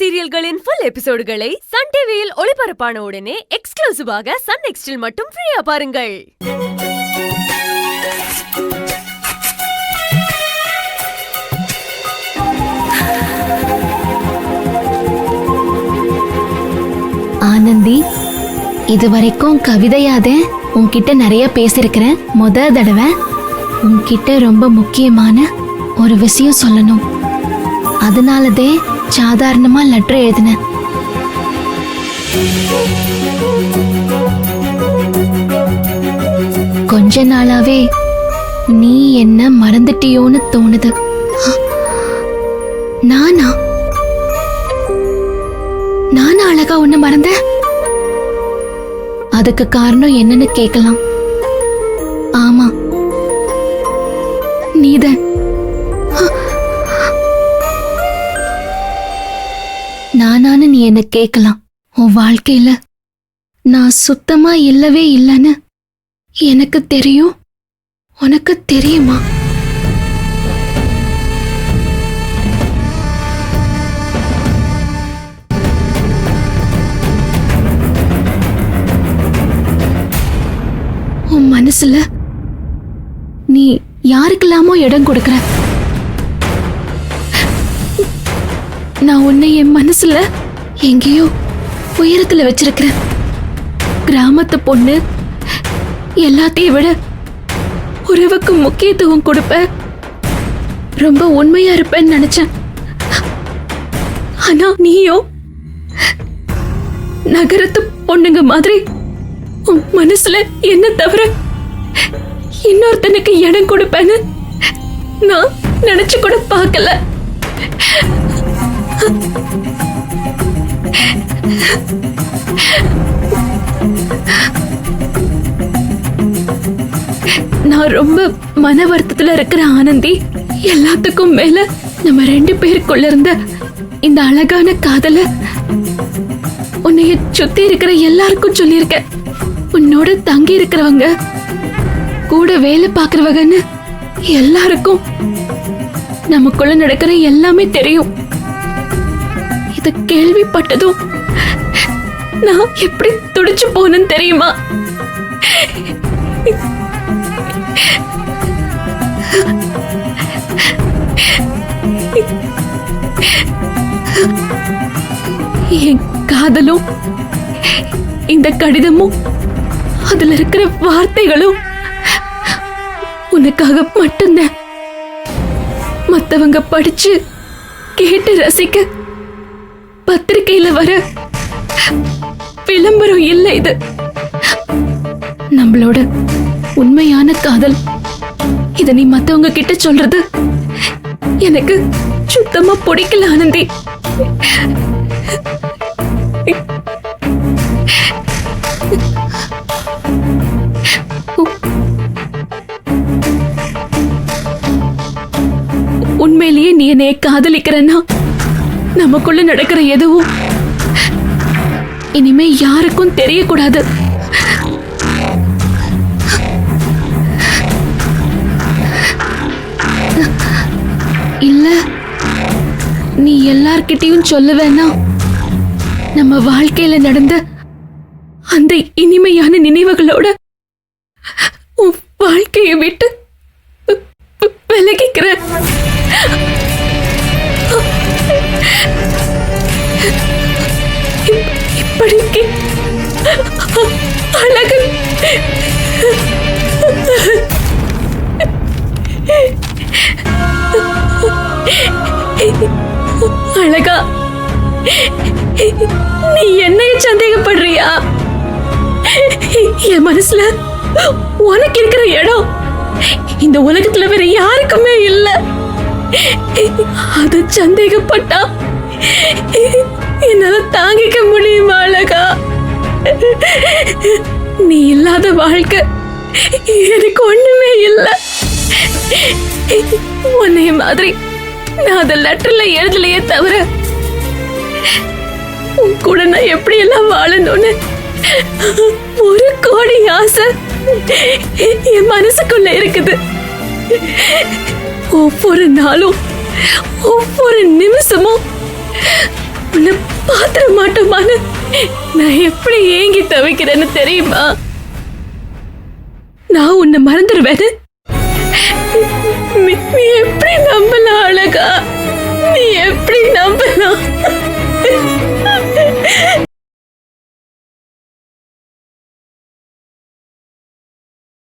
சீரியல்களின் full எபிசோடுகளை Sun டிவியில் ஒளிபரப்பான உடனே எக்ஸ்க்ளூசிவாக சன் நெக்ஸ்டில் மட்டும் ஃப்ரீயா பாருங்கள். ஆனந்தி, இதுவரைக்கும் கவிதையாத உன்கிட்ட நிறைய பேசிருக்கிறேன். முத தடவை உன்கிட்ட ரொம்ப முக்கியமான ஒரு விஷயம் சொல்லணும். அதனாலதே சாதாரணமா லெட்டர் எழுதினேன். கொஞ்ச நாளாவே நீ என்ன மறந்துட்டியோன்னு தோணுது. நானா அழகா உன்னை மறந்த? அதுக்கு காரணம் என்னன்னு கேட்கலாம். ஆமா, நீதான். நானான்னு நீ என்ன கேட்கலாம். உன் வாழ்க்கையில நான் சுத்தமா இல்லவே இல்லைன்னு எனக்கு தெரியும். உனக்கு தெரியுமா? உன் மனசுல நீ யாருக்கெல்லாமோ இடம் கொடுக்கற. நான் உன்னை என் மனசுல எங்கேயோ உயரத்துல வச்சிருக்கிறேன். கிராமத்து பொண்ணு, எல்லாத்தையும் விட உறவுக்கு முக்கியத்துவம் கொடுப்ப, ரொம்ப உண்மையா இருப்பேன்னு நினைச்சேன். ஆனா நீயோ நகரத்து பொண்ணுங்க மாதிரி உன் மனசுல என்ன தவிர இன்னொருத்தனுக்கு இடம் கொடுப்பேன்னு நான் நினைச்சு கூட பார்க்கல. நான் ரொம்ப மன வருத்தத்துல இருக்கிற ஆனந்தி. எல்லாத்துக்கும் மேல நம்ம ரெண்டு பேருக்குள்ள இருந்த இந்த அழகான காதல உன்னைய சுத்தி இருக்கிற எல்லாருக்கும் சொல்லியிருக்க. உன்னோட தங்கி இருக்கிறவங்க, கூட வேலை பாக்குறவங்கன்னு எல்லாருக்கும் நமக்குள்ள நடக்கிற எல்லாமே தெரியும். இத கேள்விப்பட்டதும் நான் எப்படி துடிச்சு போனேன்னு தெரியுமா? என் காதலும் இந்த கடிதமும் அதுல இருக்கிற வார்த்தைகளும் உனக்காக மட்டும்தான். மத்தவங்க படிச்சு கேட்டு ரசிக்க பத்திரிகையில வர விளம்பரம் இல்லை. இது நம்மளோட உண்மையான காதல். இத நீ மத்தவங்க கிட்ட சொல்றது எனக்கு சுத்தமா பிடிக்கல ஆனந்தி. உண்மையிலேயே நீ என்னைய காதலிக்கிறன்னா நமக்குள்ள நடக்கிற எதுவும் இனிமே யாருக்கும் தெரியக்கூடாது. இல்ல, நீ எல்லார்கிட்டையும் சொல்லுவேன்னா நம்ம வாழ்க்கையில நடந்த அந்த இனிமையான நினைவுகளோட உன் வாழ்க்கையை விட்டு விலகிக்கிற. இப்படிக்கு அழகு அழகா, நீ என்னைய சந்தேகப்படுறியா? என் மனசுல உனக்கு இருக்கிற இடம் இந்த உலகத்துல வேற யாருக்குமே இல்ல. அது சந்தேகப்பட்டா என்னால தாங்கிக்க முடியுமா அழகா? நீ இல்லாத வாழ்க்கை எனக்கு ஒண்ணுமே இல்ல. உன்னைய மாதிரி நான் அந்த லெட்டர்ல எழுதலையே தவிர உன் கூட நான் எப்படி எல்லாம் வாழணும்னு ஒரு கோடி ஆசை என் மனசுக்குள்ள இருக்குது. ஒவ்வொரு நாளும் ஒவ்வொரு நிமிஷமும் உன்னை பாத்திர மாட்டோமான்னு நான் எப்படி ஏங்கி தவிக்கிறேன்னு தெரியுமா? நான் உன்னை மறந்துடுவேன்னு நீ எப்படி நம்பலாம் அழகா? நீ எப்படி நம்பலாம்?